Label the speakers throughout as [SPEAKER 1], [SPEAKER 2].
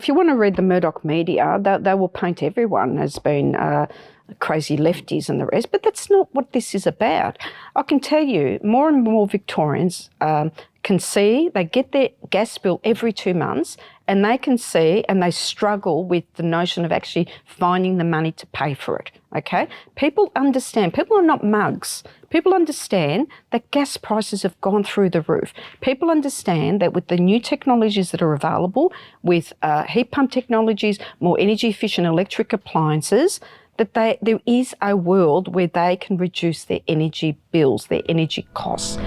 [SPEAKER 1] you want to read the Murdoch media, they will paint everyone as being crazy lefties and the rest, but that's not what this is about. I can tell you, more and more Victorians can see, they get their gas bill every 2 months, and they can see and they struggle with the notion of actually finding the money to pay for it, okay? People understand, people are not mugs. People understand that gas prices have gone through the roof. People understand that with the new technologies that are available, with heat pump technologies, more energy efficient electric appliances, that there is a world where they can reduce their energy bills, their energy costs.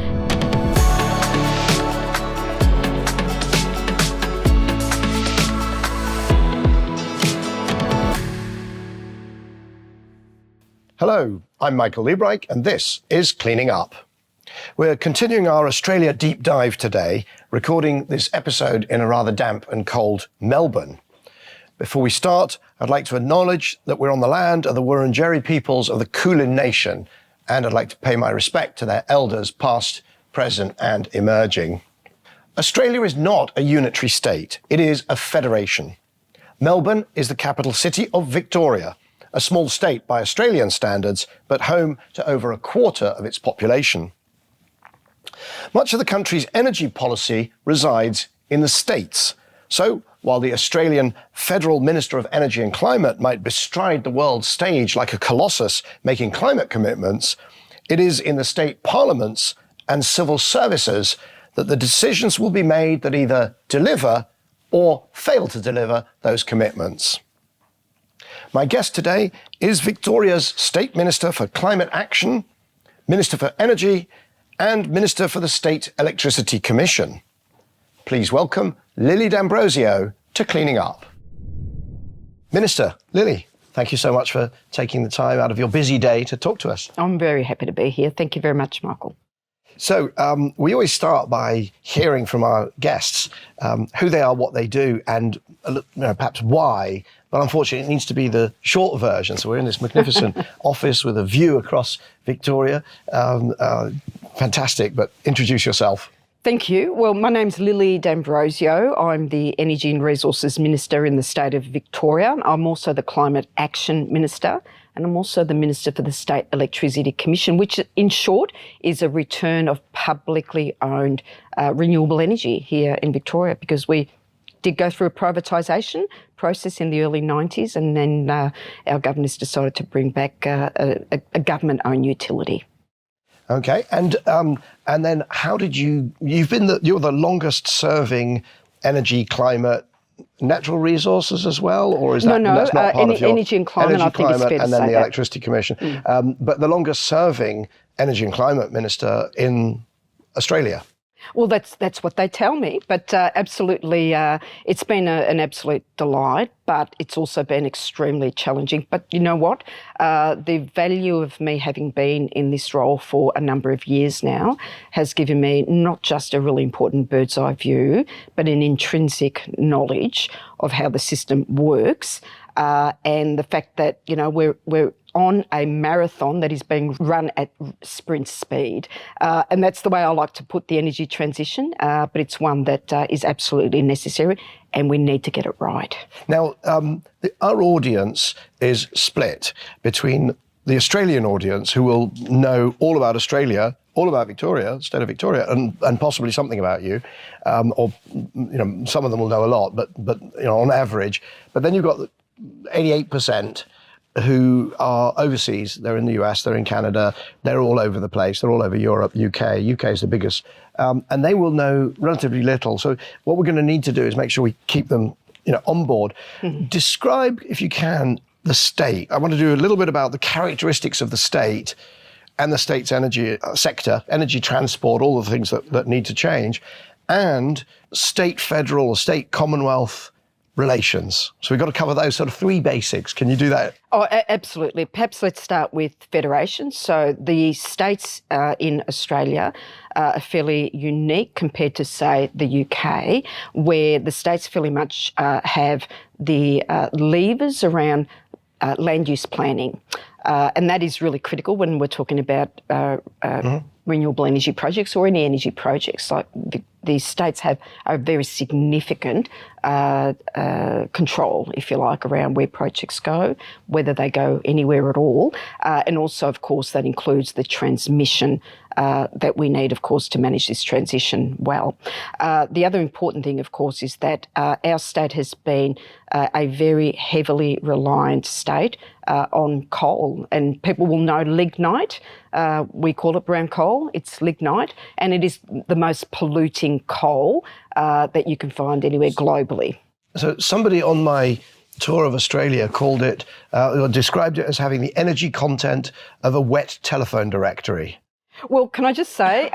[SPEAKER 2] Hello, I'm Michael Liebreich, and this is Cleaning Up. We're continuing our Australia deep dive today, recording this episode in a rather damp and cold Melbourne. Before we start, I'd like to acknowledge that we're on the land of the Wurundjeri peoples of the Kulin Nation, and I'd like to pay my respect to their elders, past, present, and emerging. Australia is not a unitary state, it is a federation. Melbourne is the capital city of Victoria, a small state by Australian standards, but home to over a quarter of its population. Much of the country's energy policy resides in the states. So, while the Australian Federal Minister of Energy and Climate might bestride the world stage like a colossus making climate commitments, it is in the state parliaments and civil services that the decisions will be made that either deliver or fail to deliver those commitments. My guest today is Victoria's State Minister for Climate Action, Minister for Energy, and Minister for the State Electricity Commission. Please welcome Lily D'Ambrosio to Cleaning Up. Minister, Lily, thank you so much for taking the time out of your busy day to talk to us. I'm very happy to be here. Thank you very much, Michael. So we always start by hearing from our guests who they are, what they do, and perhaps why. But unfortunately, it needs to be the short version. So we're in this magnificent office with a view across Victoria. Fantastic, but introduce yourself.
[SPEAKER 1] Thank you. Well, my name's Lily D'Ambrosio. I'm the Energy and Resources Minister in the state of Victoria. I'm also the Climate Action Minister, and I'm also the Minister for the State Electricity Commission, which in short is a return of publicly owned renewable energy here in Victoria, because we did go through a privatisation process in the early 90s, and then our governors decided to bring back a government-owned utility.
[SPEAKER 2] Okay, and then how did you're the longest serving energy, climate, natural resources as well, or is that that's not part of your
[SPEAKER 1] energy and climate? I think it's fair to
[SPEAKER 2] and then
[SPEAKER 1] say
[SPEAKER 2] the
[SPEAKER 1] that.
[SPEAKER 2] Electricity Commission, but the longest serving energy and climate minister in Australia.
[SPEAKER 1] Well, that's what they tell me, but absolutely, it's been an absolute delight, but it's also been extremely challenging. But you know what? The value of me having been in this role for a number of years now has given me not just a really important bird's eye view, but an intrinsic knowledge of how the system works, and the fact that we're on a marathon that is being run at sprint speed. And that's the way I like to put the energy transition, but it's one that is absolutely necessary, and we need to get it right.
[SPEAKER 2] Now, our audience is split between the Australian audience, who will know all about Australia, all about Victoria, the state of Victoria, and possibly something about you, or some of them will know a lot, but on average. But then you've got 88% who are overseas. They're in the US, they're in Canada, they're all over the place, they're all over Europe, UK is the biggest, and they will know relatively little. So what we're going to need to do is make sure we keep them on board. Mm-hmm. Describe, if you can, the state. I want to do a little bit about the characteristics of the state and the state's energy sector, energy transport, all the things that need to change, and state federal or state commonwealth relations. So we've got to cover those sort of three basics. Can you do that?
[SPEAKER 1] Oh, absolutely. Perhaps let's start with federation. So the states in Australia are fairly unique compared to, say, the UK, where the states fairly much have the levers around land use planning. And that is really critical when we're talking about renewable energy projects or any energy projects. Like the states have a very significant control, if you like, around where projects go, whether they go anywhere at all. And also, of course, that includes the transmission that we need, of course, to manage this transition well. The other important thing, of course, is that our state has been a very heavily reliant state on coal. And people will know lignite. We call it brown coal. It's lignite. And it is the most polluting coal that you can find anywhere globally.
[SPEAKER 2] So somebody on my tour of Australia called it, or described it as having the energy content of a wet telephone directory.
[SPEAKER 1] Well, can I just say,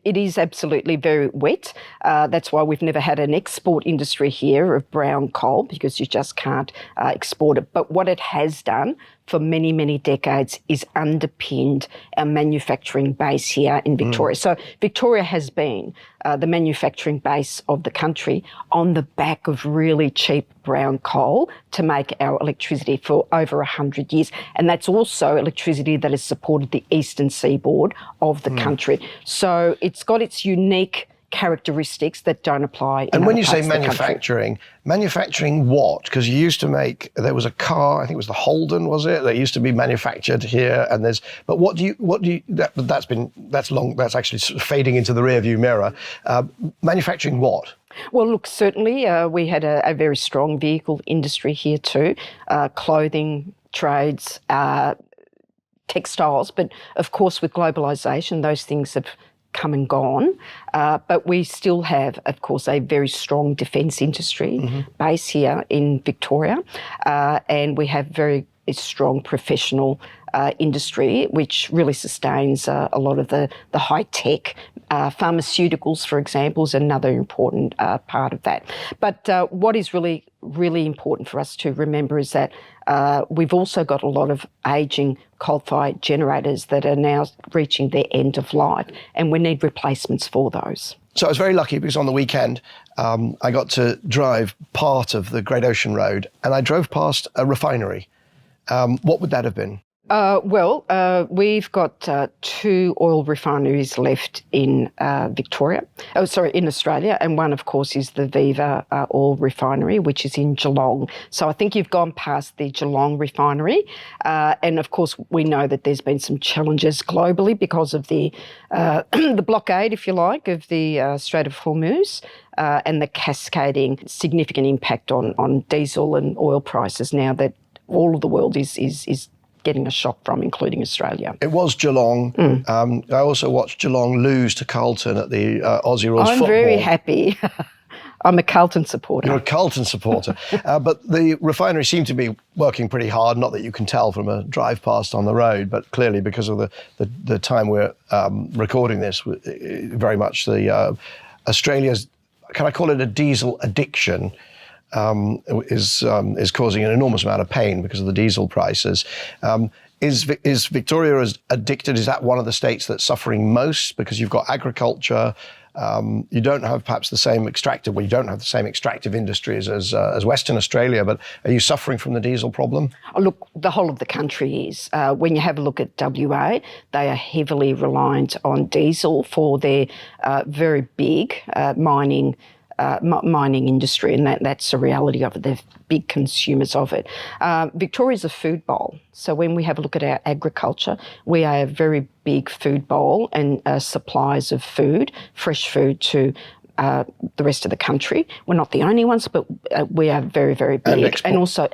[SPEAKER 1] it is absolutely very wet. That's why we've never had an export industry here of brown coal, because you just can't export it. But what it has done for many, many decades is underpinned our manufacturing base here in Victoria. So Victoria has been the manufacturing base of the country on the back of really cheap brown coal to make our electricity for over 100 years. And that's also electricity that has supported the eastern seaboard of the country. So it's got its unique characteristics that don't apply in
[SPEAKER 2] And when
[SPEAKER 1] other
[SPEAKER 2] you say
[SPEAKER 1] parts of the country.
[SPEAKER 2] manufacturing what? Because you used to there was a car, I think it was the Holden, was it? That used to be manufactured here, and but that's actually sort of fading into the rearview mirror. Manufacturing what?
[SPEAKER 1] Well, look, certainly we had a very strong vehicle industry here too, clothing, trades, textiles, but of course with globalisation those things have come and gone, but we still have, of course, a very strong defence industry base here in Victoria, and we have very strong professional industry, which really sustains a lot of the high-tech pharmaceuticals, for example, is another important part of that. But what is really, really important for us to remember is that we've also got a lot of ageing coal-fired generators that are now reaching their end of life, and we need replacements for those.
[SPEAKER 2] So I was very lucky because on the weekend I got to drive part of the Great Ocean Road, and I drove past a refinery. What would that have been?
[SPEAKER 1] We've got 2 oil refineries left in in Australia, and one, of course, is the Viva oil refinery, which is in Geelong. So I think you've gone past the Geelong refinery, and of course we know that there's been some challenges globally because of the the blockade, if you like, of the Strait of Hormuz. And the cascading significant impact on diesel and oil prices now that all of the world is getting a shock from, including Australia.
[SPEAKER 2] It was Geelong. I also watched Geelong lose to Carlton at the Aussie Rules football.
[SPEAKER 1] I'm very happy. I'm a Carlton supporter.
[SPEAKER 2] You're a Carlton supporter. But the refinery seemed to be working pretty hard, not that you can tell from a drive past on the road, but clearly because of the time we're recording this, very much the Australia's, can I call it a diesel addiction, is causing an enormous amount of pain because of the diesel prices. Is Victoria as addicted? Is that one of the states that's suffering most because you've got agriculture? You don't have perhaps the same extractive. Well, you don't have the same extractive industries as Western Australia. But are you suffering from the diesel problem? Oh,
[SPEAKER 1] look, the whole of the country is. When you have a look at WA, they are heavily reliant on diesel for their very big mining industry, and that's a reality of it. They're big consumers of it. Victoria's a food bowl. So when we have a look at our agriculture, we are a very big food bowl and suppliers of food, fresh food to the rest of the country. We're not the only ones, but we are very, very big. And also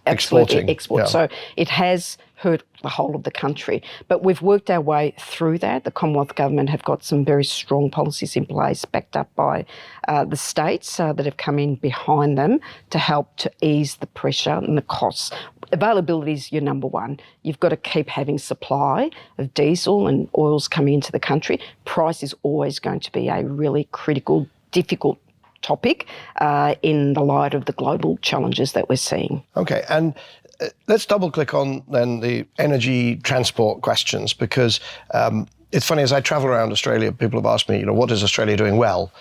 [SPEAKER 1] absolutely export. Yeah. So it has hurt the whole of the country. But we've worked our way through that. The Commonwealth Government have got some very strong policies in place, backed up by the states that have come in behind them to help to ease the pressure and the costs. Availability is your number one. You've got to keep having supply of diesel and oils coming into the country. Price is always going to be a really critical, difficult topic in the light of the global challenges that we're seeing.
[SPEAKER 2] Okay, and let's double click on then the energy transport questions, because it's funny, as I travel around Australia, people have asked me, what is Australia doing well?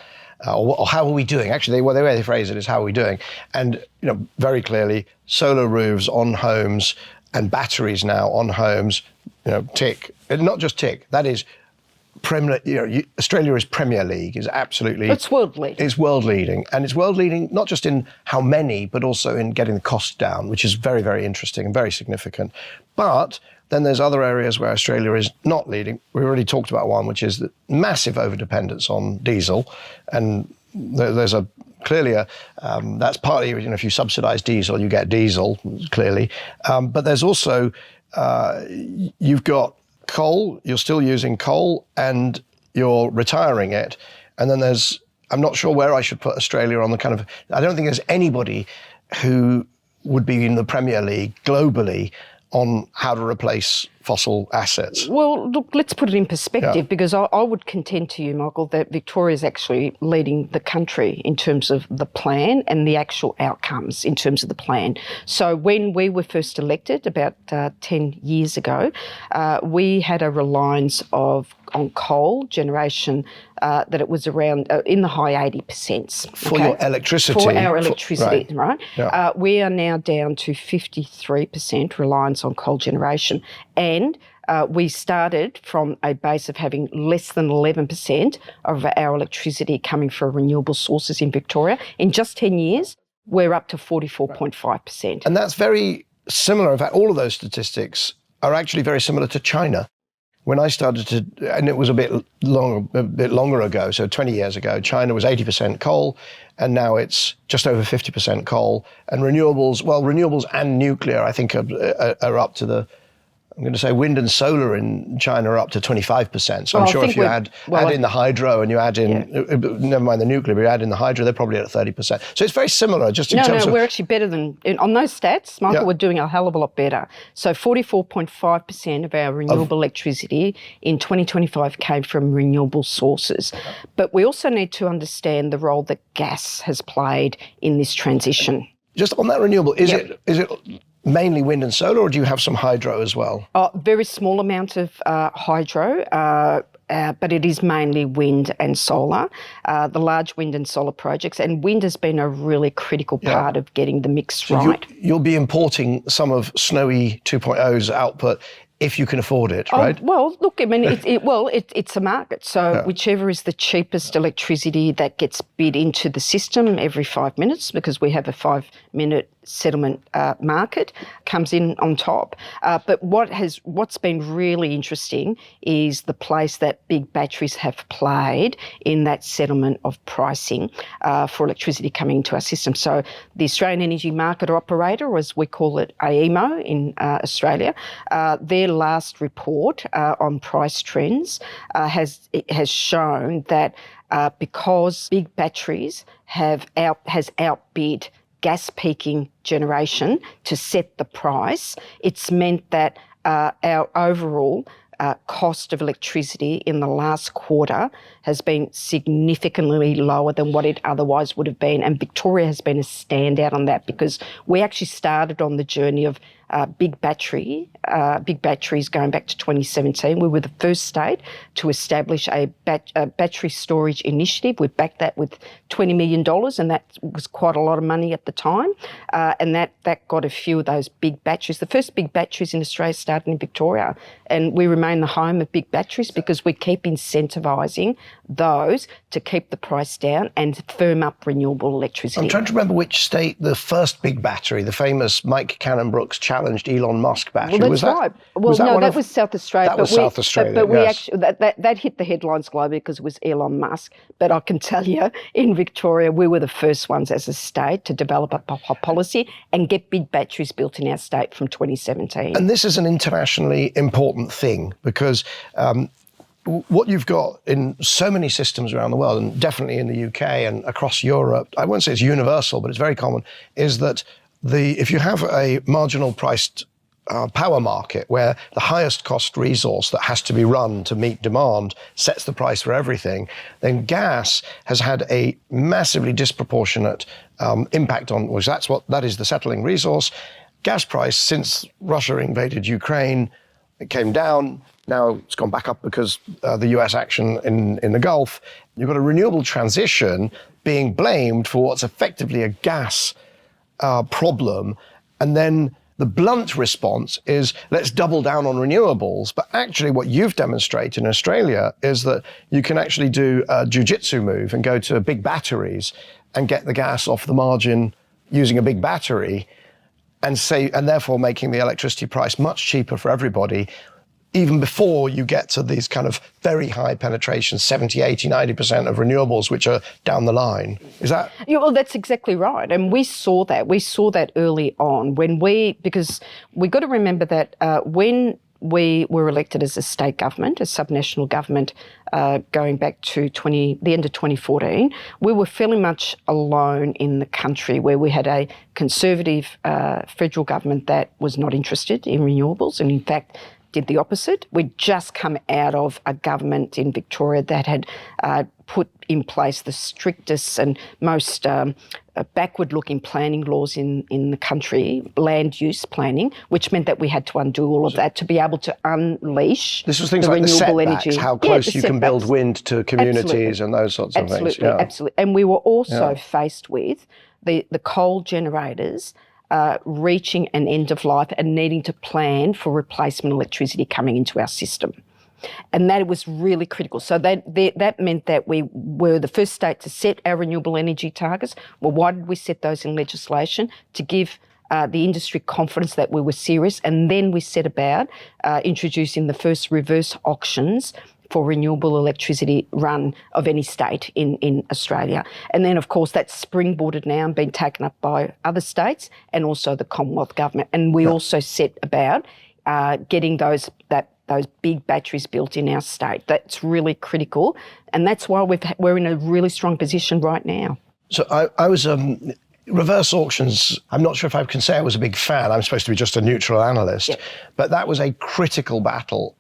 [SPEAKER 2] Or how are we doing? Actually, the way they phrase it is, how are we doing? And, very clearly, solar roofs on homes and batteries now on homes, tick. And not just tick, that is Australia is Premier League, is absolutely...
[SPEAKER 1] It's world leading.
[SPEAKER 2] It's world leading. And it's world leading not just in how many, but also in getting the cost down, which is very, very interesting and very significant. But then there's other areas where Australia is not leading. We already talked about one, which is the massive overdependence on diesel. And there's that's partly, if you subsidise diesel, you get diesel, clearly. But there's also, you've got coal, you're still using coal and you're retiring it. And then I'm not sure where I should put Australia on the kind of, I don't think there's anybody who would be in the Premier League globally on how to replace fossil assets.
[SPEAKER 1] Well, look, let's put it in perspective, because I would contend to you, Michael, that Victoria is actually leading the country in terms of the plan and the actual outcomes in terms of the plan. So when we were first elected about 10 years ago, we had a reliance on coal generation that it was around in the high 80%.
[SPEAKER 2] For your electricity.
[SPEAKER 1] For our electricity, right?
[SPEAKER 2] Yeah.
[SPEAKER 1] We are now down to 53% reliance on coal generation. And we started from a base of having less than 11% of our electricity coming from renewable sources in Victoria. In just 10 years, we're up to 44.5%.
[SPEAKER 2] And that's very similar. In fact, all of those statistics are actually very similar to China. When I started and it was a bit longer ago, so 20 years ago, China was 80% coal, and now it's just over 50% coal. And renewables and nuclear, I think, are up to I'm going to say wind and solar in China are up to 25%. So I'm sure if you add in the hydro and you add in, never mind the nuclear, but you add in the hydro, they're probably at 30%. So it's very similar just in terms of...
[SPEAKER 1] No, we're actually better than, on those stats, Michael, we're doing a hell of a lot better. So 44.5% of our renewable electricity in 2025 came from renewable sources. But we also need to understand the role that gas has played in this transition.
[SPEAKER 2] Just on that renewable, is it mainly wind and solar, or do you have some hydro as well?
[SPEAKER 1] Very small amount of hydro, but it is mainly wind and solar, the large wind and solar projects. And wind has been a really critical part of getting the mix right.
[SPEAKER 2] You'll be importing some of Snowy 2.0's output if you can afford it, right?
[SPEAKER 1] Well, look, I mean, it's a market. So whichever is the cheapest electricity that gets bid into the system every 5 minutes, because we have a 5-minute settlement market, comes in on top. But what's been really interesting is the place that big batteries have played in that settlement of pricing for electricity coming into our system. So the Australian Energy Market Operator, or as we call it, AEMO in Australia, their last report on price trends has shown that because big batteries has outbid gas peaking generation to set the price, it's meant that our overall cost of electricity in the last quarter has been significantly lower than what it otherwise would have been. And Victoria has been a standout on that, because we actually started on the journey of big batteries going back to 2017. We were the first state to establish a battery storage initiative. We backed that with $20 million, and that was quite a lot of money at the time. And that got a few of those big batteries. The first big batteries in Australia started in Victoria, and we remain the home of big batteries because we keep incentivising those to keep the price down and firm up renewable electricity.
[SPEAKER 2] I'm trying to remember which state the first big battery, the famous Mike Cannon-Brookes challenged Elon Musk battery.
[SPEAKER 1] Well, that's right. Well, that was South Australia.
[SPEAKER 2] That was South Australia,
[SPEAKER 1] But we actually, that hit the headlines globally because it was Elon Musk. But I can tell you, in Victoria, we were the first ones as a state to develop a policy and get big batteries built in our state from 2017.
[SPEAKER 2] And this is an internationally important thing, because what you've got in so many systems around the world, and definitely in the UK and across Europe, I won't say it's universal, but it's very common, is that if you have a marginal priced power market where the highest cost resource that has to be run to meet demand sets the price for everything, then gas has had a massively disproportionate impact on, which that is the settling resource. Gas price, since Russia invaded Ukraine, it came down. Now it's gone back up because the US action in the Gulf. You've got a renewable transition being blamed for what's effectively a gas problem. And then the blunt response is let's double down on renewables. But actually what you've demonstrated in Australia is that you can actually do a jiu-jitsu move and go to big batteries and get the gas off the margin using a big battery and therefore making the electricity price much cheaper for everybody, even before you get to these kind of very high penetration, 70, 80, 90% of renewables, which are down the line. Is that?
[SPEAKER 1] Yeah, well, that's exactly right. And we saw that. We saw that early on because we got to remember that when we were elected as a state government, a subnational government, going back to the end of 2014, we were fairly much alone in the country, where we had a conservative federal government that was not interested in renewables and in fact did the opposite. We'd just come out of a government in Victoria that had put in place the strictest and most backward-looking planning laws in the country, land use planning, which meant that we had to undo all of that to be able to unleash
[SPEAKER 2] this was things
[SPEAKER 1] the
[SPEAKER 2] like
[SPEAKER 1] renewable
[SPEAKER 2] the setbacks,
[SPEAKER 1] energy.
[SPEAKER 2] how close you can
[SPEAKER 1] setbacks.
[SPEAKER 2] build wind to communities and those sorts of things. Yeah.
[SPEAKER 1] Absolutely. And we were also faced with the coal generators reaching an end of life and needing to plan for replacement electricity coming into our system. And that was really critical. So that meant that we were the first state to set our renewable energy targets. Well, why did we set those in legislation? To give the industry confidence that we were serious. And then we set about introducing the first reverse auctions for renewable electricity run of any state in Australia. And then, of course, that's springboarded now and been taken up by other states and also the Commonwealth Government. And we also set about getting those big batteries built in our state. That's really critical. And that's why we're in a really strong position right now.
[SPEAKER 2] So I was... reverse auctions, I'm not sure if I can say I was a big fan. I'm supposed to be just a neutral analyst.
[SPEAKER 1] Yep.
[SPEAKER 2] But that was a critical battle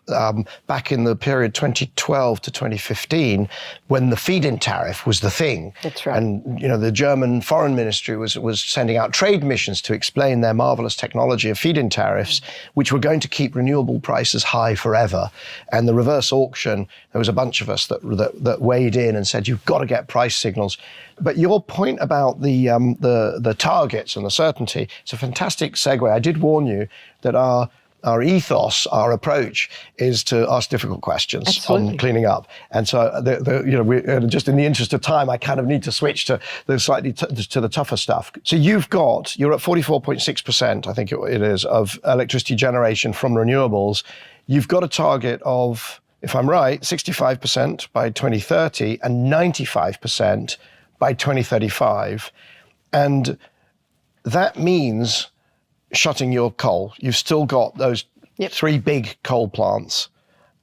[SPEAKER 2] back in the period 2012 to 2015 when the feed-in tariff was the thing.
[SPEAKER 1] That's right.
[SPEAKER 2] And, the German Foreign Ministry was sending out trade missions to explain their marvellous technology of feed-in tariffs, which were going to keep renewable prices high forever. And the reverse auction, there was a bunch of us that weighed in and said, you've got to get price signals. But your point about the targets and the certainty, it's a fantastic segue. I did warn you that our ethos, our approach, is to ask difficult questions on cleaning up. And so, just in the interest of time, I kind of need to switch to the to the tougher stuff. So you're at 44.6%, I think it is, of electricity generation from renewables. You've got a target of, if I'm right, 65% by 2030 and 95% by 2035. And that means shutting your coal. You've still got those three big coal plants,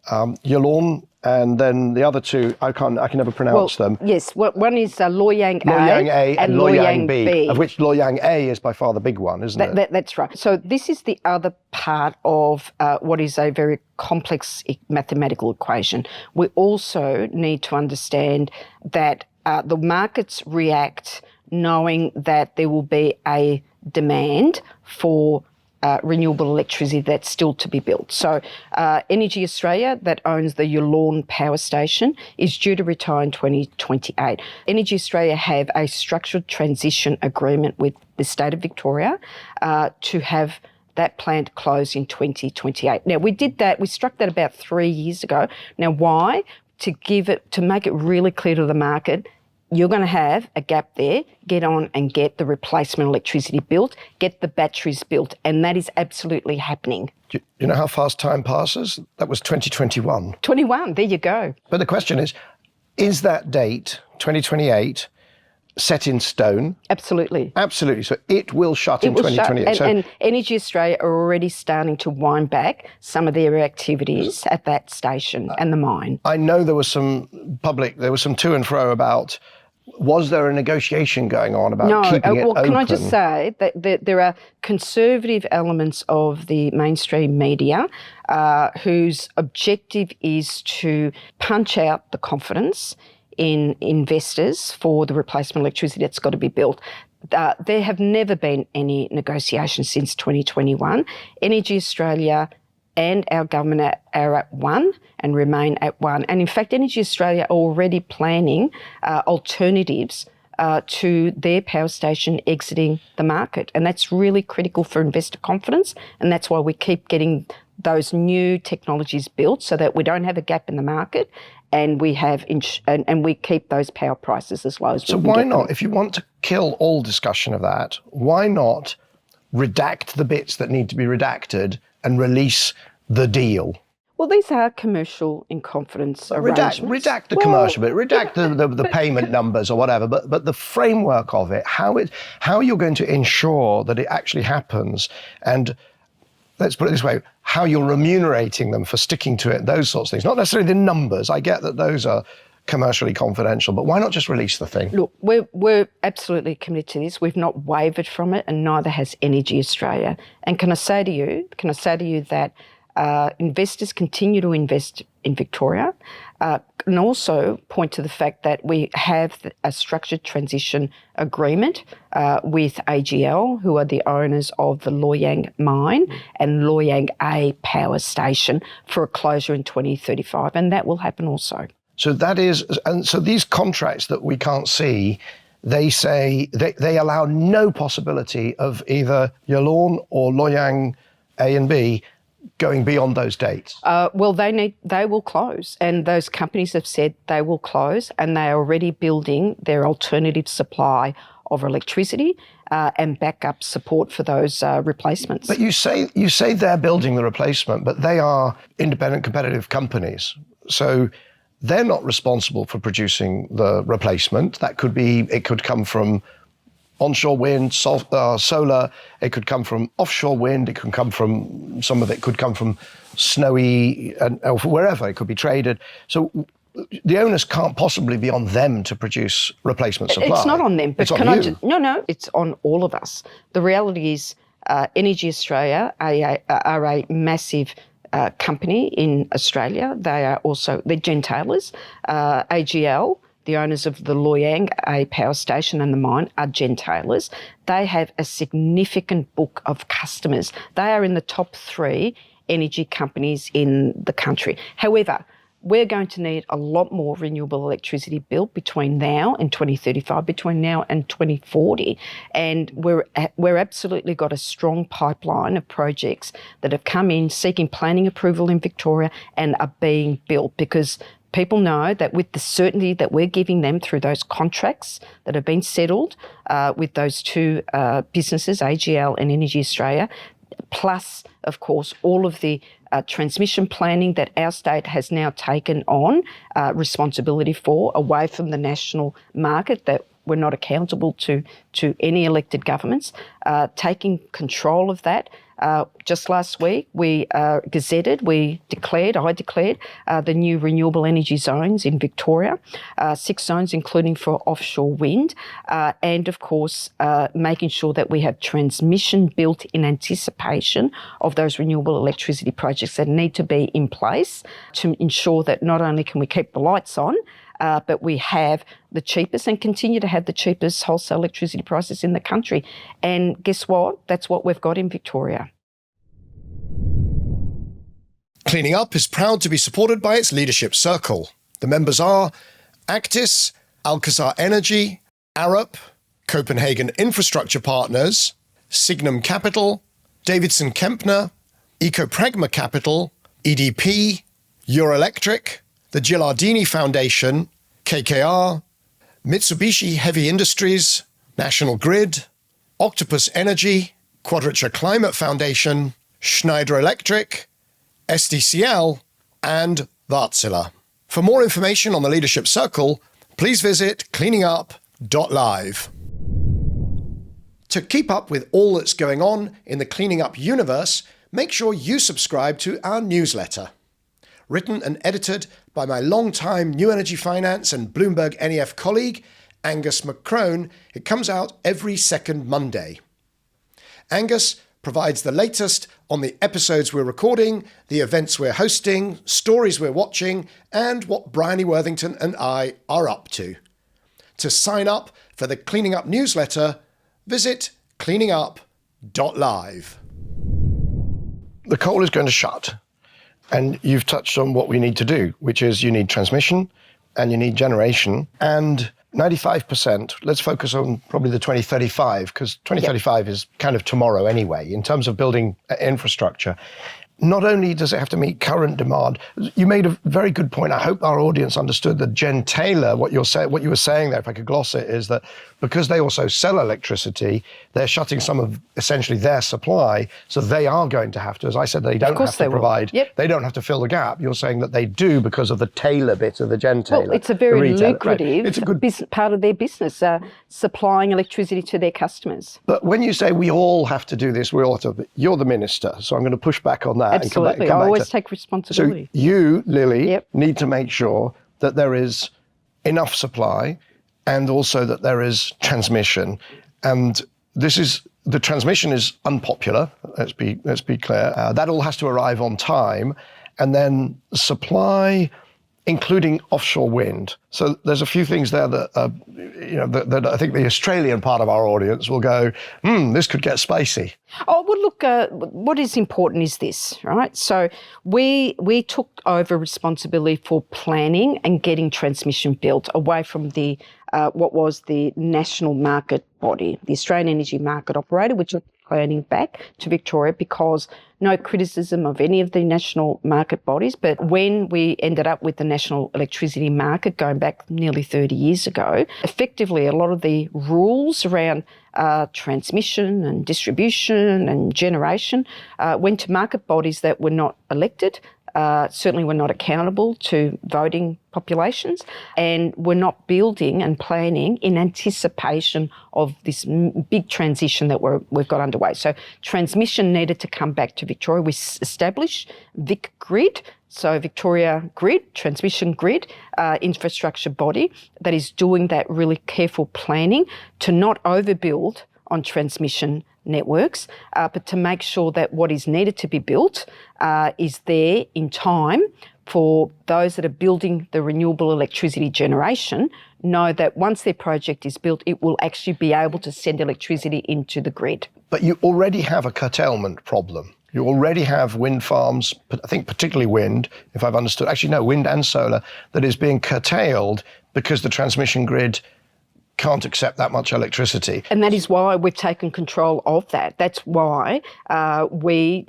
[SPEAKER 2] Yallourn, and then the other two, I can never pronounce them.
[SPEAKER 1] Yes, one is Loy Yang
[SPEAKER 2] A and Loy Yang B, of which Loy Yang A is by far the big one, isn't it?
[SPEAKER 1] That's right. So this is the other part of what is a very complex mathematical equation. We also need to understand that the markets react knowing that there will be a demand for renewable electricity that's still to be built. So Energy Australia, that owns the Yallourn power station, is due to retire in 2028. Energy Australia have a structured transition agreement with the state of Victoria to have that plant close in 2028. Now, we struck that about 3 years ago. Now, why? To make it really clear to the market, you're going to have a gap there. Get on and get the replacement electricity built, get the batteries built, and that is absolutely happening.
[SPEAKER 2] Do you know how fast time passes? That was 2021.
[SPEAKER 1] 21, there you go.
[SPEAKER 2] But the question is that date, 2028, set in stone?
[SPEAKER 1] Absolutely.
[SPEAKER 2] Absolutely. So it will shut in 2028.
[SPEAKER 1] And Energy Australia are already starting to wind back some of their activities at that station and the mine.
[SPEAKER 2] I know there was some to and fro about, was there a negotiation going on about keeping it open?
[SPEAKER 1] Can I just say that there are conservative elements of the mainstream media whose objective is to punch out the confidence in investors for the replacement electricity that's got to be built. There have never been any negotiations since 2021. Energy Australia and our government are at one and remain at one. And in fact, Energy Australia are already planning alternatives to their power station exiting the market. And that's really critical for investor confidence. And that's why we keep getting those new technologies built so that we don't have a gap in the market and we have and we keep those power prices as low as we can.
[SPEAKER 2] So why not, if you want to kill all discussion of that, why not redact the bits that need to be redacted and release the deal?
[SPEAKER 1] Well, these are commercial in confidence arrangements.
[SPEAKER 2] Redact the commercial bit, redact the payment numbers or whatever, but the framework of it, how you're going to ensure that it actually happens, and let's put it this way, how you're remunerating them for sticking to it, those sorts of things. Not necessarily the numbers. I get that those are commercially confidential, but why not just release the thing?
[SPEAKER 1] Look, we're absolutely committed to this. We've not wavered from it, and neither has Energy Australia. And can I say to you that investors continue to invest in Victoria, and also point to the fact that we have a structured transition agreement with AGL, who are the owners of the Loy Yang mine and Loy Yang A power station, for a closure in 2035, and that will happen also.
[SPEAKER 2] So that is, and so these contracts that we can't see, they say they allow no possibility of either Yallourn or Loy Yang A and B going beyond those dates.
[SPEAKER 1] Well, they will close, and those companies have said they will close, and they are already building their alternative supply of electricity and backup support for those replacements.
[SPEAKER 2] But you say they're building the replacement, but they are independent competitive companies. So they're not responsible for producing the replacement. It could come from onshore wind, solar, it could come from offshore wind, it could come from, some of it could come from snowy, or wherever, it could be traded. So the onus can't possibly be on them to produce replacement supply.
[SPEAKER 1] It's not on them. But
[SPEAKER 2] it's on you.
[SPEAKER 1] No, it's on all of us. The reality is Energy Australia are a massive company in Australia. They're gentailers. AGL, the owners of the Loy Yang A power station and the mine, are gentailers. They have a significant book of customers. They are in the top 3 energy companies in the country. However, we're going to need a lot more renewable electricity built between now and 2035, between now and 2040. And we're absolutely got a strong pipeline of projects that have come in seeking planning approval in Victoria and are being built, because people know that with the certainty that we're giving them through those contracts that have been settled with those 2 businesses, AGL and Energy Australia, plus, of course, all of the transmission planning that our state has now taken on responsibility for, away from the national market that we're not accountable to any elected governments, taking control of that. Just last week, I declared the new renewable energy zones in Victoria, 6 zones, including for offshore wind, and of course, making sure that we have transmission built in anticipation of those renewable electricity projects that need to be in place to ensure that not only can we keep the lights on, but we have the cheapest and continue to have the cheapest wholesale electricity prices in the country. And guess what? That's what we've got in Victoria.
[SPEAKER 2] Cleaning Up is proud to be supported by its leadership circle. The members are Actis, Alcazar Energy, Arup, Copenhagen Infrastructure Partners, Signum Capital, Davidson Kempner, Ecopragma Capital, EDP, Euroelectric, the Gilardini Foundation, KKR, Mitsubishi Heavy Industries, National Grid, Octopus Energy, Quadrature Climate Foundation, Schneider Electric, SDCL, and Wärtsilä. For more information on the Leadership Circle, please visit cleaningup.live. To keep up with all that's going on in the Cleaning Up universe, make sure you subscribe to our newsletter. Written and edited by my long-time New Energy Finance and Bloomberg NEF colleague, Angus McCrone, it comes out every second Monday. Angus provides the latest on the episodes we're recording, the events we're hosting, stories we're watching, and what Bryony Worthington and I are up to. To sign up for the Cleaning Up newsletter, visit cleaningup.live. The coal is going to shut. And you've touched on what we need to do, which is you need transmission and you need generation. And 95%, let's focus on probably the 2035, because 2035 is kind of tomorrow anyway, in terms of building infrastructure. Not only does it have to meet current demand, you made a very good point. I hope our audience understood that Jen Taylor, what you were saying there, if I could gloss it, is that because they also sell electricity, they're shutting some of essentially their supply. So they are going to have to, as I said, they don't have to provide, they don't have to fill the gap. You're saying that they do because of the Taylor bit of the Jen Taylor.
[SPEAKER 1] Well, it's a very lucrative
[SPEAKER 2] it's a good
[SPEAKER 1] part of their business, supplying electricity to their customers.
[SPEAKER 2] But when you say we all have to do this, you're the minister, so I'm going to push back on that.
[SPEAKER 1] Absolutely. I always take responsibility.
[SPEAKER 2] So you, Lily, need to make sure that there is enough supply and also that there is transmission. And the transmission is unpopular, let's be clear. That all has to arrive on time. And then supply, including offshore wind. So there's a few things there that, that I think the Australian part of our audience will go, this could get spicy.
[SPEAKER 1] Oh, well, look, what is important is this, right? So we took over responsibility for planning and getting transmission built away from the what was the national market body, the Australian Energy Market Operator, which is planning back to Victoria, because no criticism of any of the national market bodies, but when we ended up with the national electricity market going back nearly 30 years ago, effectively a lot of the rules around transmission and distribution and generation went to market bodies that were not elected, certainly were not accountable to voting populations, and were not building and planning in anticipation of this big transition that we've got underway. So transmission needed to come back to Victoria. We established Vic Grid, so Victoria Grid, transmission grid, infrastructure body that is doing that really careful planning to not overbuild on transmission networks, but to make sure that what is needed to be built is there in time for those that are building the renewable electricity generation, know that once their project is built, it will actually be able to send electricity into the grid.
[SPEAKER 2] But you already have a curtailment problem. You already have wind farms, I think particularly wind, if I've understood, actually no, wind and solar, that is being curtailed because the transmission grid can't accept that much electricity.
[SPEAKER 1] And that is why we've taken control of that. That's why we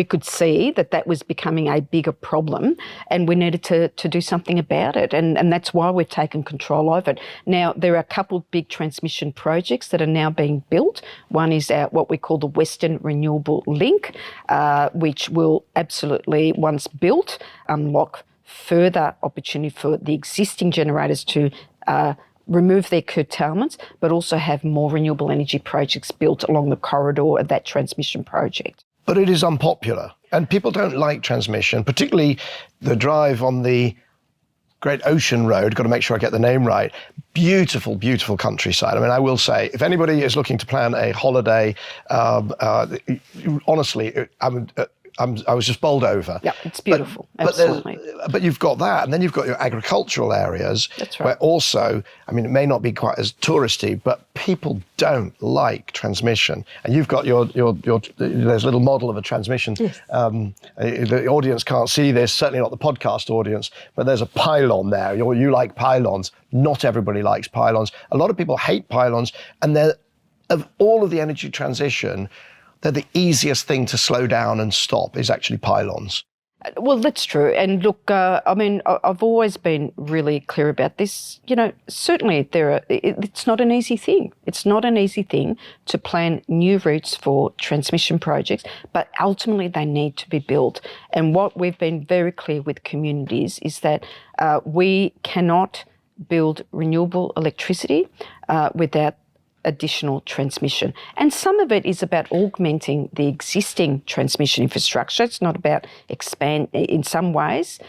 [SPEAKER 1] could see that was becoming a bigger problem and we needed to do something about it. And that's why we've taken control of it. Now, there are a couple of big transmission projects that are now being built. One is what we call the Western Renewable Link, which will absolutely, once built, unlock further opportunity for the existing generators to remove their curtailments, but also have more renewable energy projects built along the corridor of that transmission project.
[SPEAKER 2] But it is unpopular, and people don't like transmission, particularly the drive on the Great Ocean Road, got to make sure I get the name right. Beautiful, beautiful countryside. I mean, I will say, if anybody is looking to plan a holiday, honestly, I was just bowled over.
[SPEAKER 1] Yeah, it's beautiful, absolutely.
[SPEAKER 2] But you've got that, and then you've got your agricultural areas.
[SPEAKER 1] That's right.
[SPEAKER 2] Where also, I mean, it may not be quite as touristy, but people don't like transmission. And you've got your there's a little model of a transmission.
[SPEAKER 1] Yes.
[SPEAKER 2] The audience can't see this, certainly not the podcast audience, but there's a pylon there. You like pylons. Not everybody likes pylons. A lot of people hate pylons, and they're, of all of the energy transition, they're the easiest thing to slow down and stop is actually pylons.
[SPEAKER 1] Well, that's true. And look, I mean, I've always been really clear about this. You know, certainly it's not an easy thing. It's not an easy thing to plan new routes for transmission projects, but ultimately they need to be built. And what we've been very clear with communities is that we cannot build renewable electricity without additional transmission. And some of it is about augmenting the existing transmission infrastructure. It's not about expand. In some ways,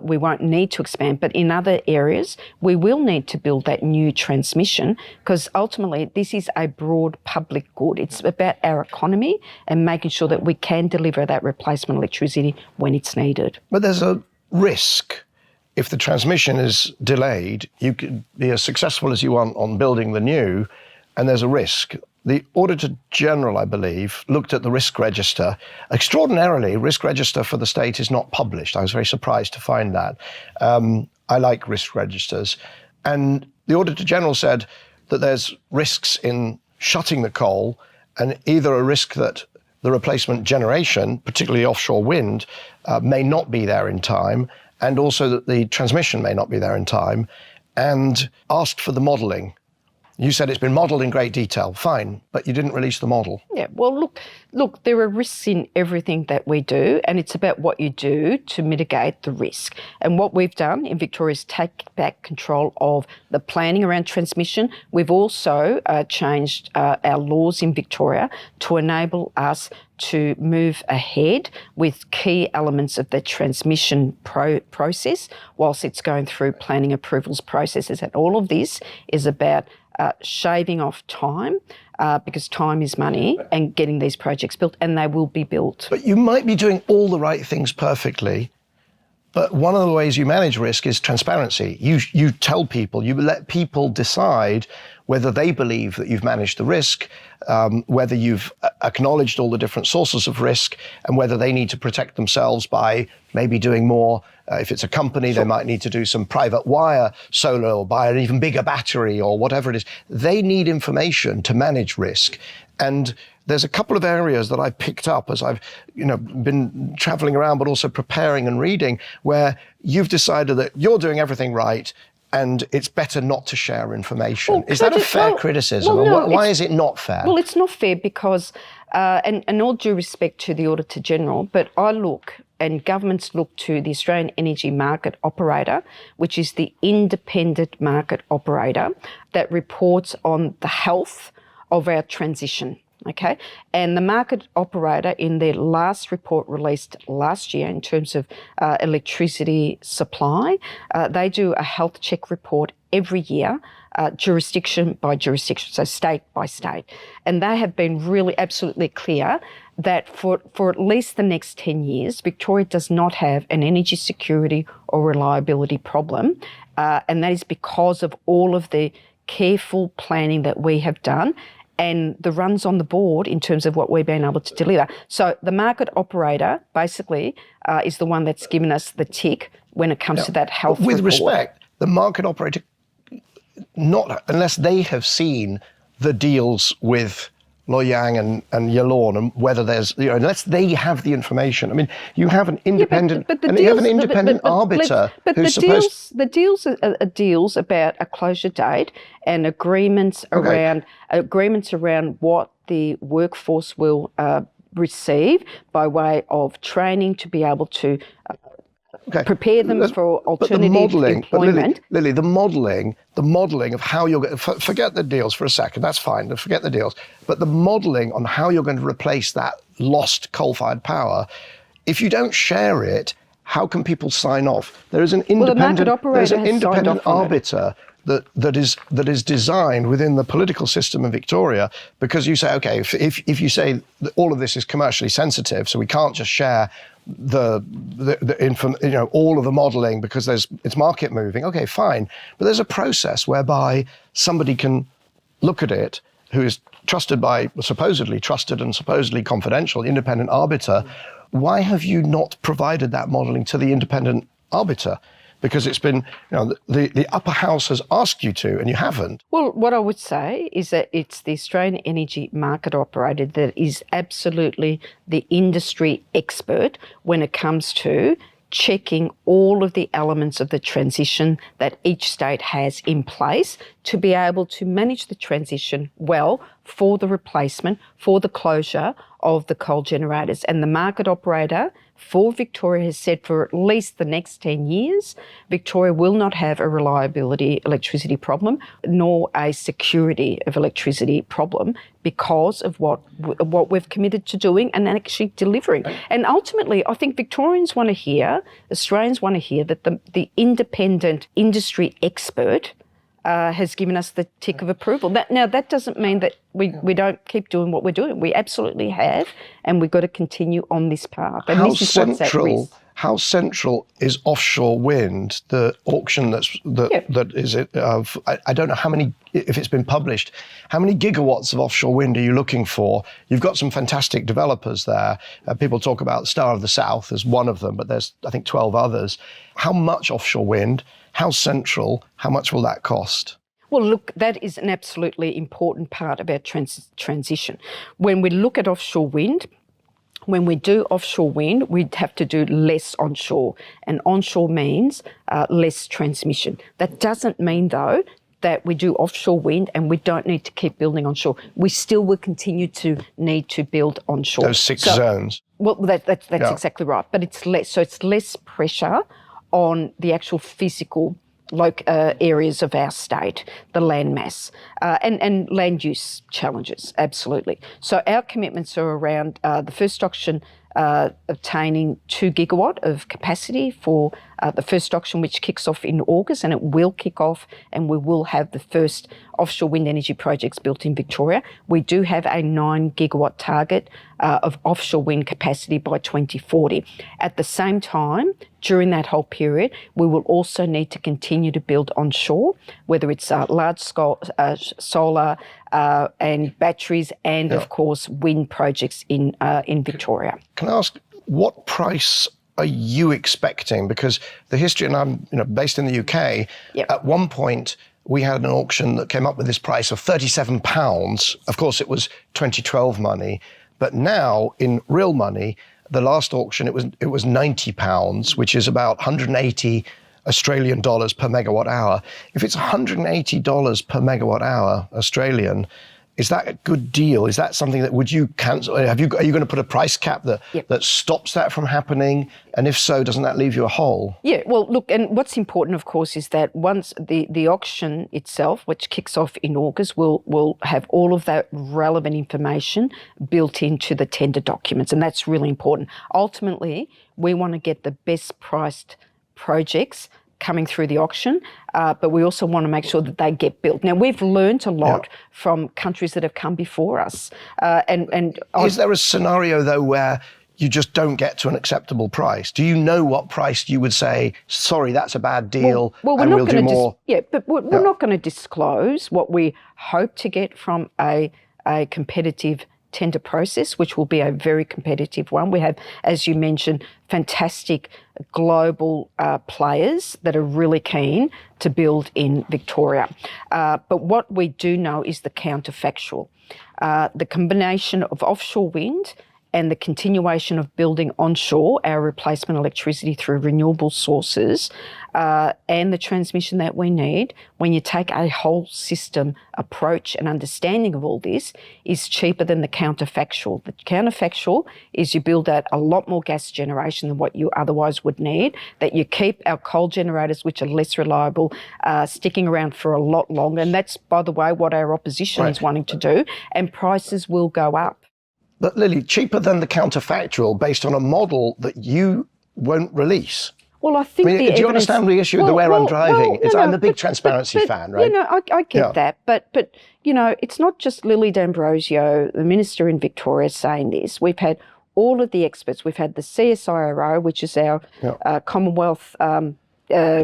[SPEAKER 1] we won't need to expand, but in other areas, we will need to build that new transmission because ultimately this is a broad public good. It's about our economy and making sure that we can deliver that replacement electricity when it's needed.
[SPEAKER 2] But there's a risk. If the transmission is delayed, you could be as successful as you want on building the new, and there's a risk. The Auditor General, I believe, looked at the risk register. Extraordinarily, risk register for the state is not published. I was very surprised to find that. I like risk registers. And the Auditor General said that there's risks in shutting the coal, and either a risk that the replacement generation, particularly offshore wind, may not be there in time, and also that the transmission may not be there in time, and asked for the modelling. You said it's been modelled in great detail. Fine, but you didn't release the model.
[SPEAKER 1] Yeah, well, look, there are risks in everything that we do, and it's about what you do to mitigate the risk. And what we've done in Victoria is take back control of the planning around transmission. We've also changed our laws in Victoria to enable us to move ahead with key elements of the transmission process whilst it's going through planning approvals processes. And all of this is about shaving off time, because time is money, and getting these projects built, and they will be built.
[SPEAKER 2] But you might be doing all the right things perfectly, but one of the ways you manage risk is transparency. You tell people, you let people decide whether they believe that you've managed the risk, whether you've acknowledged all the different sources of risk, and whether they need to protect themselves by maybe doing more. If it's a company, they might need to do some private wire solar or buy an even bigger battery or whatever it is. They need information to manage risk. And there's a couple of areas that I've picked up as I've been traveling around, but also preparing and reading, where you've decided that you're doing everything right and it's better not to share information.
[SPEAKER 1] Well,
[SPEAKER 2] is that a fair criticism?
[SPEAKER 1] Well, no,
[SPEAKER 2] why is it not fair?
[SPEAKER 1] Well, it's not fair because, and all due respect to the Auditor General, but I look and governments look to the Australian Energy Market Operator, which is the independent market operator that reports on the health of our transition. Okay, and the market operator in their last report released last year in terms of electricity supply, they do a health check report every year, jurisdiction by jurisdiction, so state by state. And they have been really absolutely clear that for at least the next 10 years, Victoria does not have an energy security or reliability problem. And that is because of all of the careful planning that we have done and the runs on the board in terms of what we've been able to deliver. So the market operator basically is the one that's given us the tick when it comes to that health report.
[SPEAKER 2] With respect, the market operator, not unless they have seen the deals with Loy Yang and Yallourn, and whether there's, unless they have the information. I mean, you have an independent, you have an independent arbiter who's supposed.
[SPEAKER 1] The deals are deals about a closure date and agreements around what the workforce will receive by way of training to be able to prepare them for alternative employment.
[SPEAKER 2] But Lily, the modelling of how you're going to, forget the deals for a second, that's fine, forget the deals, but the modelling on how you're going to replace that lost coal-fired power, if you don't share it, how can people sign off? There is an independent, arbiter that is designed within the political system in Victoria, because you say, okay, if you say that all of this is commercially sensitive, so we can't just share all of the modelling because it's market moving. Okay, fine, but there's a process whereby somebody can look at it who is supposedly trusted and supposedly confidential, independent arbiter. Why have you not provided that modelling to the independent arbiter? Because it's been, the upper house has asked you to, and you haven't.
[SPEAKER 1] Well, what I would say is that it's the Australian Energy Market Operator that is absolutely the industry expert when it comes to checking all of the elements of the transition that each state has in place to be able to manage the transition well for the replacement, for the closure of the coal generators. And the market operator for Victoria has said for at least the next 10 years, Victoria will not have a reliability electricity problem nor a security of electricity problem because of what we've committed to doing and actually delivering. And ultimately, I think Victorians want to hear, Australians want to hear that the independent industry expert has given us the tick of approval. That doesn't mean that we don't keep doing what we're doing. We absolutely have, and we've got to continue on this path. And this is what's at risk.
[SPEAKER 2] How central is offshore wind, the auction that is it? I don't know how many, if it's been published, how many gigawatts of offshore wind are you looking for? You've got some fantastic developers there. People talk about Star of the South as one of them, but there's, I think, 12 others. How much offshore wind? How central? How much will that cost?
[SPEAKER 1] Well, look, that is an absolutely important part of our transition. When we look at offshore wind, when we do offshore wind, we'd have to do less onshore, and onshore means less transmission. That doesn't mean, though, that we do offshore wind and we don't need to keep building onshore. We still will continue to need to build onshore.
[SPEAKER 2] Those six zones.
[SPEAKER 1] Well, that's exactly right. But it's less. So it's less pressure on the actual physical areas of our state, the land mass, and land use challenges, absolutely. So our commitments are around the first auction obtaining 2 gigawatt of capacity for the first auction, which kicks off in August, and it will kick off, and we will have the first offshore wind energy projects built in Victoria. We do have a 9 gigawatt target of offshore wind capacity by 2040. At the same time, during that whole period, we will also need to continue to build onshore, whether it's large-scale solar and batteries, and of course wind projects in Victoria.
[SPEAKER 2] Can I ask, what price are you expecting? Because the history, and I'm based in the UK, at one point we had an auction that came up with this price of £37. Of course, it was 2012 money, but now in real money, the last auction, it was £90, which is about 180 Australian dollars per megawatt hour. If it's $180 per megawatt hour Australian, is that a good deal? Is that something that would you cancel? Are you going to put a price cap that stops that from happening? And if so, doesn't that leave you a hole? Yeah,
[SPEAKER 1] well, look, and what's important, of course, is that once the auction itself, which kicks off in August, will have all of that relevant information built into the tender documents, and that's really important. Ultimately, we want to get the best priced projects coming through the auction, but we also want to make sure that they get built. Now, we've learned a lot from countries that have come before us.
[SPEAKER 2] Is there a scenario, though, where you just don't get to an acceptable price? Do you know what price you would say, sorry, that's a bad deal, and we'll do more?
[SPEAKER 1] But we're not going to disclose what we hope to get from a competitive tender process, which will be a very competitive one. We have, as you mentioned, fantastic global players that are really keen to build in Victoria. But what we do know is the counterfactual. The combination of offshore wind and the continuation of building onshore our replacement electricity through renewable sources and the transmission that we need, when you take a whole system approach and understanding of all this, is cheaper than the counterfactual. The counterfactual is you build out a lot more gas generation than what you otherwise would need, that you keep our coal generators, which are less reliable, sticking around for a lot longer. And that's, by the way, what our opposition is wanting to do, and prices will go up.
[SPEAKER 2] But Lily, cheaper than the counterfactual based on a model that you won't release.
[SPEAKER 1] Well, I think
[SPEAKER 2] do you understand the issue where I'm driving? I'm a big transparency fan, right?
[SPEAKER 1] I get that, but it's not just Lily D'Ambrosio, the minister in Victoria, saying this. We've had all of the experts. We've had the CSIRO, which is our Commonwealth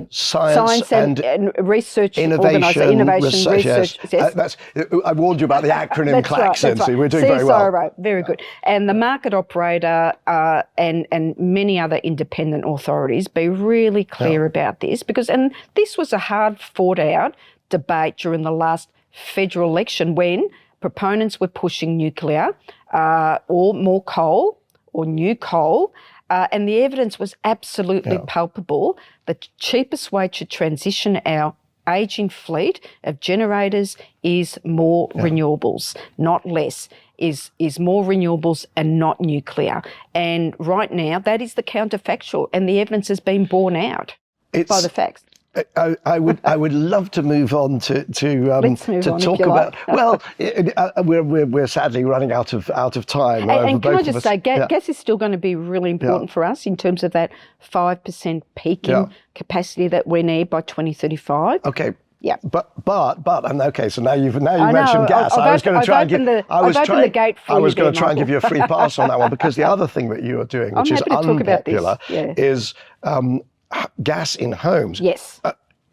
[SPEAKER 1] Science and Research
[SPEAKER 2] Innovation
[SPEAKER 1] Research.
[SPEAKER 2] Yes. I warned you about the acronym klaxon, so we're doing very well.
[SPEAKER 1] CSIRO, very good. And the market operator and many other independent authorities be really clear about this, and this was a hard fought out debate during the last federal election when proponents were pushing nuclear or more coal or new coal. And the evidence was absolutely palpable. The cheapest way to transition our ageing fleet of generators is more renewables, not less, is more renewables and not nuclear. And right now, that is the counterfactual, and the evidence has been borne out by the facts.
[SPEAKER 2] I would love to move on to talk about. Well, we're sadly running out of time.
[SPEAKER 1] And can I just say, gas is still going to be really important for us in terms of that 5% peaking capacity that we need by 2035.
[SPEAKER 2] Okay. Yeah, but and okay. So now you mentioned gas. I was going to try and give you a free pass on that one, because the other thing that you are doing, which is unpopular, is gas in homes.
[SPEAKER 1] Yes.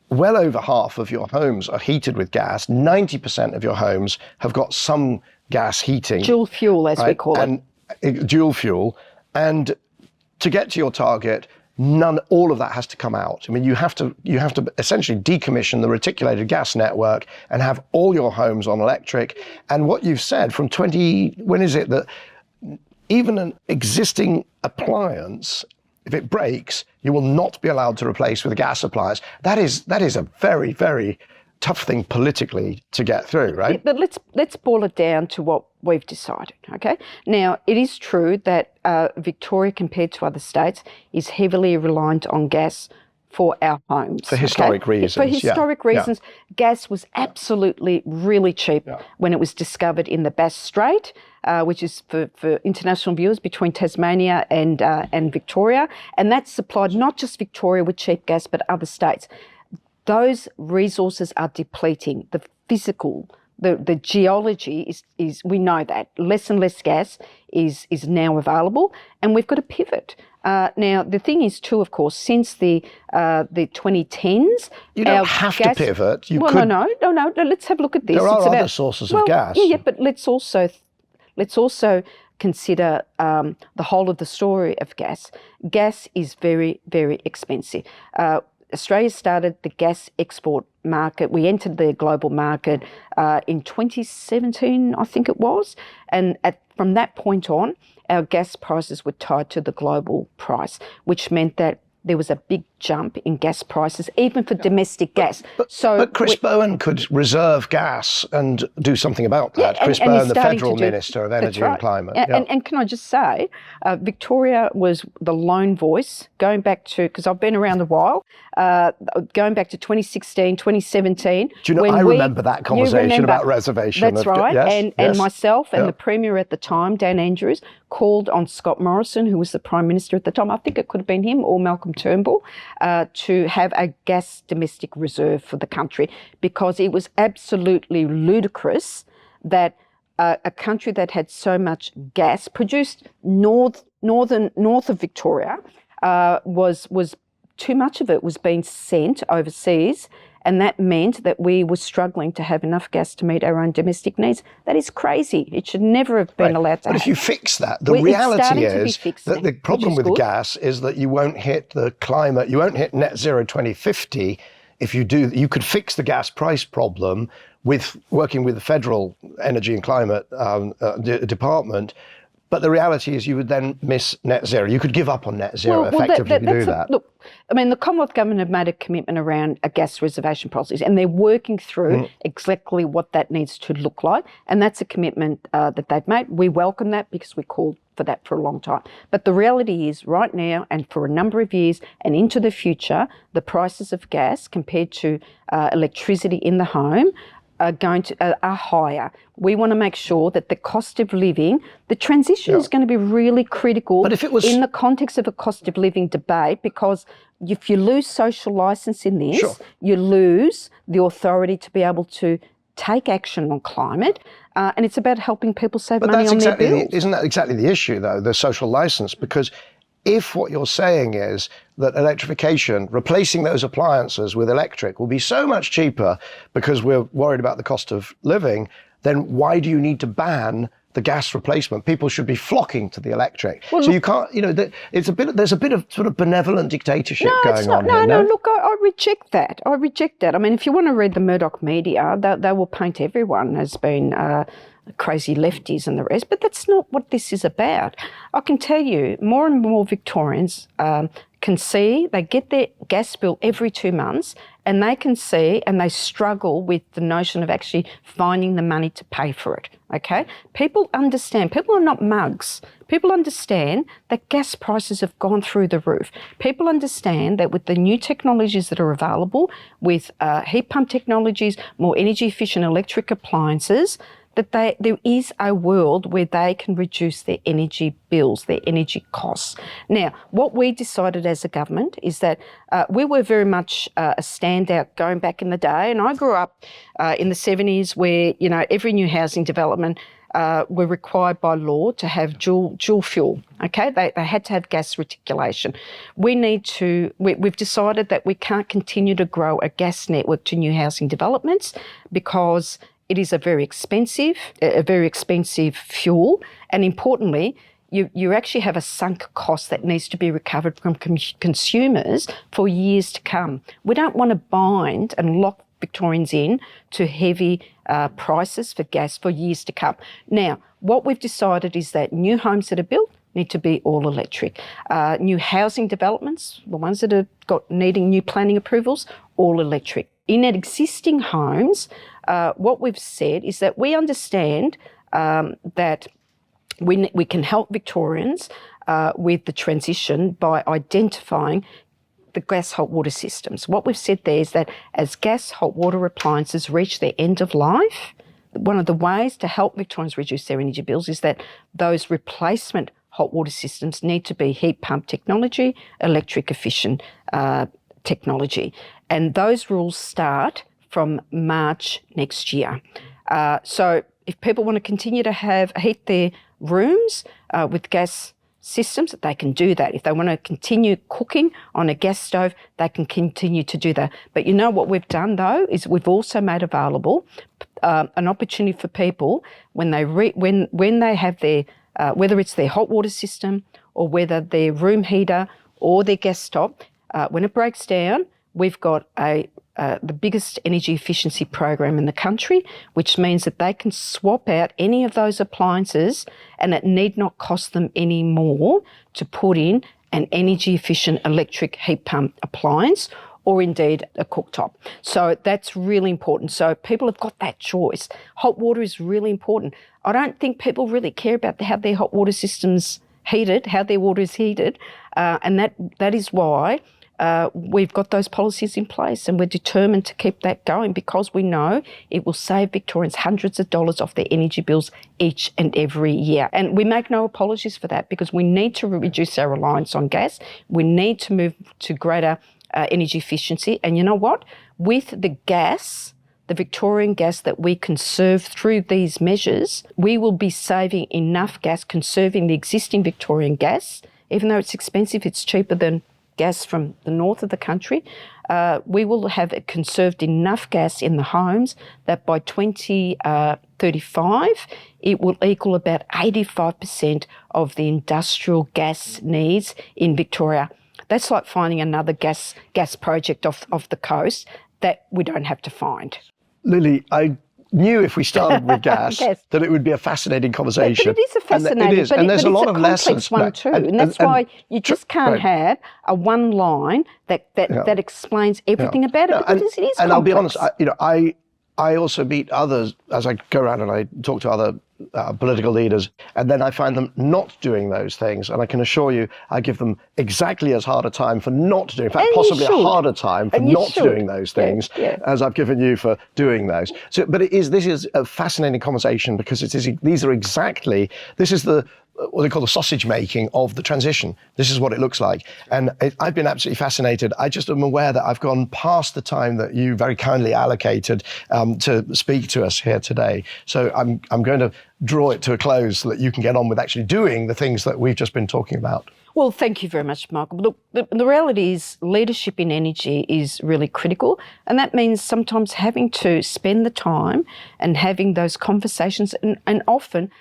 [SPEAKER 2] Well over half of your homes are heated with gas. 90% of your homes have got some gas heating.
[SPEAKER 1] Dual fuel, as we call it.
[SPEAKER 2] Dual fuel. And to get to your target, all of that has to come out. I mean, you have to essentially decommission the reticulated gas network and have all your homes on electric. And what you've said from when is it that even an existing appliance, if it breaks, you will not be allowed to replace with a gas appliance. That is a very, very tough thing politically to get through, right?
[SPEAKER 1] Yeah, but let's boil it down to what we've decided, okay? Now, it is true that Victoria, compared to other states, is heavily reliant on gas for our homes.
[SPEAKER 2] For historic reasons.
[SPEAKER 1] For historic reasons, gas was absolutely really cheap when it was discovered in the Bass Strait, which is for international viewers between Tasmania and Victoria. And that supplied not just Victoria with cheap gas, but other states. Those resources are depleting. The physical, the geology is we know that less and less gas is now available, and we've got to pivot. Now the thing is too, of course, since the 2010s,
[SPEAKER 2] you don't have to pivot. You
[SPEAKER 1] could. No. Let's have a look at this.
[SPEAKER 2] There are other sources of gas.
[SPEAKER 1] Yeah, but let's also consider the whole of the story of gas. Gas is very, very expensive. Australia started the gas export market. We entered the global market in 2017, I think it was. And from that point on, our gas prices were tied to the global price, which meant that there was a big jump in gas prices, even for domestic gas.
[SPEAKER 2] But Chris Bowen could reserve gas and do something about that.
[SPEAKER 1] Yeah,
[SPEAKER 2] Chris Bowen, the Federal Minister of Energy and Climate.
[SPEAKER 1] And can I just say, Victoria was the lone voice, going back to, because I've been around a while, going back to 2016, 2017.
[SPEAKER 2] Do you know, I remember that conversation about reservation.
[SPEAKER 1] That's right. Yes, and myself and the Premier at the time, Dan Andrews, called on Scott Morrison, who was the Prime Minister at the time, I think it could have been him or Malcolm Turnbull, to have a gas domestic reserve for the country, because it was absolutely ludicrous that a country that had so much gas produced north of Victoria was too much of it was being sent overseas, and that meant that we were struggling to have enough gas to meet our own domestic needs. That is crazy. It should never have been allowed to happen.
[SPEAKER 2] But if you fix that, the reality is that the problem with gas is that you won't hit the climate, you won't hit net zero 2050. If you do, you could fix the gas price problem with working with the Federal Energy and Climate Department. But the reality is you would then miss net zero. You could give up on net zero effectively if you do that.
[SPEAKER 1] Look, I mean, the Commonwealth Government have made a commitment around a gas reservation policies, and they're working through exactly what that needs to look like. And that's a commitment that they've made. We welcome that because we called for that for a long time. But the reality is right now and for a number of years and into the future, the prices of gas compared to electricity in the home are higher. We want to make sure that the cost of living, the transition is going to be really critical in the context of a cost of living debate, because if you lose social licence in this, you lose the authority to be able to take action on climate, and it's about helping people save money on their bills.
[SPEAKER 2] Isn't that exactly the issue, though, the social licence? Because if what you're saying is that electrification, replacing those appliances with electric, will be so much cheaper because we're worried about the cost of living, then why do you need to ban the gas replacement? People should be flocking to the electric. Well, so you can't, there's a bit of sort of benevolent dictatorship going on here.
[SPEAKER 1] No, look, I reject that. I mean, if you want to read the Murdoch media, they will paint everyone as being crazy lefties and the rest, but that's not what this is about. I can tell you, more and more Victorians can see, they get their gas bill every 2 months, and they can see and they struggle with the notion of actually finding the money to pay for it, okay? People understand, people are not mugs. People understand that gas prices have gone through the roof. People understand that with the new technologies that are available, with heat pump technologies, more energy efficient electric appliances, that there is a world where they can reduce their energy bills, their energy costs. Now, what we decided as a government is that we were very much a standout going back in the day, and I grew up in the 70s where, every new housing development were required by law to have dual fuel, okay? They had to have gas reticulation. We've decided that we can't continue to grow a gas network to new housing developments because it is a very expensive fuel, and importantly, you actually have a sunk cost that needs to be recovered from consumers for years to come. We don't want to bind and lock Victorians in to heavy prices for gas for years to come. Now, what we've decided is that new homes that are built need to be all electric. New housing developments, the ones that are needing new planning approvals, all electric. In existing homes, what we've said is that we understand that we can help Victorians with the transition by identifying the gas hot water systems. What we've said there is that as gas hot water appliances reach their end of life, one of the ways to help Victorians reduce their energy bills is that those replacement hot water systems need to be heat pump technology, electric efficient technology. And those rules start from March next year. So if people want to continue to heat their rooms with gas systems, they can do that. If they want to continue cooking on a gas stove, they can continue to do that. But you know what we've done though is we've also made available an opportunity for people when they have their whether it's their hot water system or whether their room heater or their gas stove, when it breaks down, we've got the biggest energy efficiency program in the country, which means that they can swap out any of those appliances and it need not cost them any more to put in an energy efficient electric heat pump appliance or indeed a cooktop. So that's really important. So people have got that choice. Hot water is really important. I don't think people really care about how their hot water system's heated, how their water is heated, and that is why we've got those policies in place and we're determined to keep that going because we know it will save Victorians hundreds of dollars off their energy bills each and every year. And we make no apologies for that because we need to reduce our reliance on gas. We need to move to greater energy efficiency. And you know what? With the gas, the Victorian gas that we conserve through these measures, we will be saving enough gas, conserving the existing Victorian gas. Even though it's expensive, it's cheaper than gas from the north of the country. We will have conserved enough gas in the homes that by 2035, it will equal about 85% of the industrial gas needs in Victoria. That's like finding another gas project off the coast that we don't have to find.
[SPEAKER 2] Lily, I knew if we started with gas that it would be a fascinating conversation.
[SPEAKER 1] Yeah, but it is a fascinating,
[SPEAKER 2] and there's a lot of lessons.
[SPEAKER 1] One too, and that's why you just can't have a one line that explains everything about it because it is complex.
[SPEAKER 2] And I'll be honest, I also meet others as I go around and I talk to other political leaders, and then I find them not doing those things. And I can assure you, I give them exactly as hard a time for not doing, in fact, possibly a harder time for not doing those things as I've given you for doing those. So, but this is a fascinating conversation because this is the what they call the sausage making of the transition. This is what it looks like. And I've been absolutely fascinated. I just am aware that I've gone past the time that you very kindly allocated to speak to us here today. So I'm going to draw it to a close so that you can get on with actually doing the things that we've just been talking about.
[SPEAKER 1] Well, thank you very much, Michael. Look, the reality is leadership in energy is really critical, and that means sometimes having to spend the time and having those conversations and often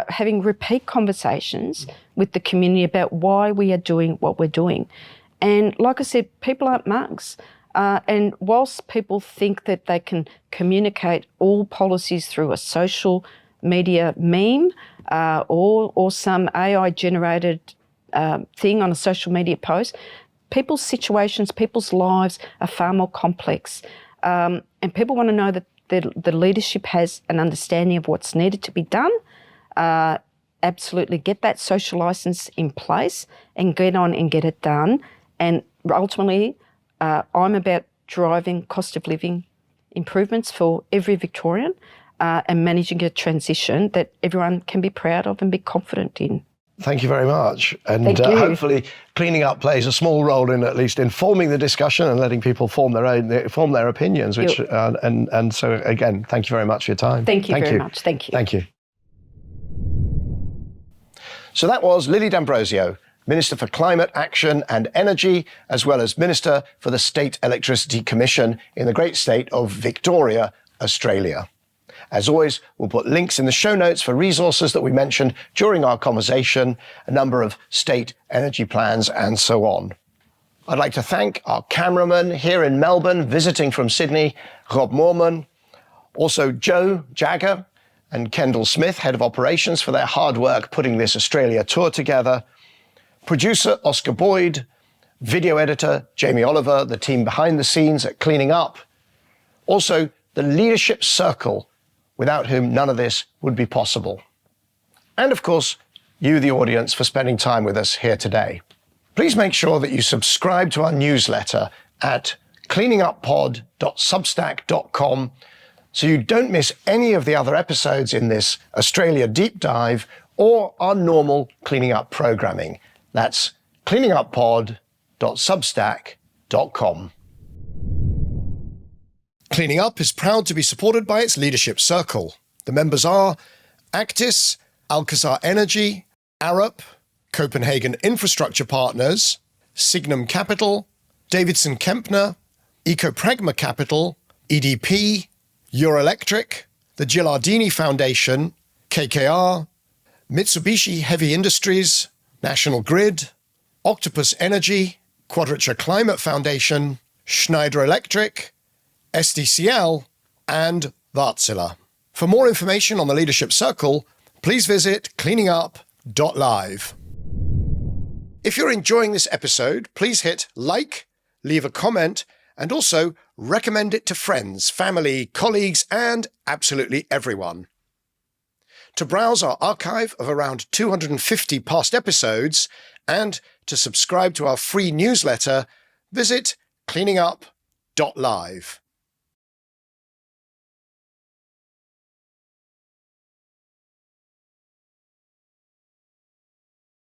[SPEAKER 1] having repeat conversations with the community about why we are doing what we're doing. And like I said, people aren't mugs. And whilst people think that they can communicate all policies through a social media meme or some AI-generated thing on a social media post, people's situations, people's lives are far more complex. And people want to know that the leadership has an understanding of what's needed to be done. Absolutely get that social licence in place and get on and get it done. And ultimately, I'm about driving cost of living improvements for every Victorian and managing a transition that everyone can be proud of and be confident in.
[SPEAKER 2] Thank you very much. And hopefully cleaning up plays a small role in at least informing the discussion and letting people form their opinions. Which and so again, thank you very much for your time.
[SPEAKER 1] Thank you very much. Thank you.
[SPEAKER 2] Thank you. So that was Lily D'Ambrosio, Minister for Climate Action and Energy, as well as Minister for the State Electricity Commission in the great state of Victoria, Australia. As always, we'll put links in the show notes for resources that we mentioned during our conversation, a number of state energy plans, and so on. I'd like to thank our cameraman here in Melbourne, visiting from Sydney, Rob Moorman, also Joe Jagger and Kendall Smith, Head of Operations, for their hard work putting this Australia tour together, producer Oscar Boyd, video editor Jamie Oliver, the team behind the scenes at Cleaning Up, also the Leadership Circle, without whom none of this would be possible. And of course, you, the audience, for spending time with us here today. Please make sure that you subscribe to our newsletter at cleaninguppod.substack.com so you don't miss any of the other episodes in this Australia deep dive or our normal Cleaning Up programming. That's cleaninguppod.substack.com. Cleaning Up is proud to be supported by its Leadership Circle. The members are Actis, Alcazar Energy, Arup, Copenhagen Infrastructure Partners, Signum Capital, Davidson Kempner, Ecopragma Capital, EDP, Euroelectric, the Gilardini Foundation, KKR, Mitsubishi Heavy Industries, National Grid, Octopus Energy, Quadrature Climate Foundation, Schneider Electric, SDCL, and Wärtsilä. For more information on the Leadership Circle, please visit cleaningup.live. If you're enjoying this episode, please hit like, leave a comment, and also recommend it to friends, family, colleagues, and absolutely everyone. To browse our archive of around 250 past episodes and to subscribe to our free newsletter, visit cleaningup.live.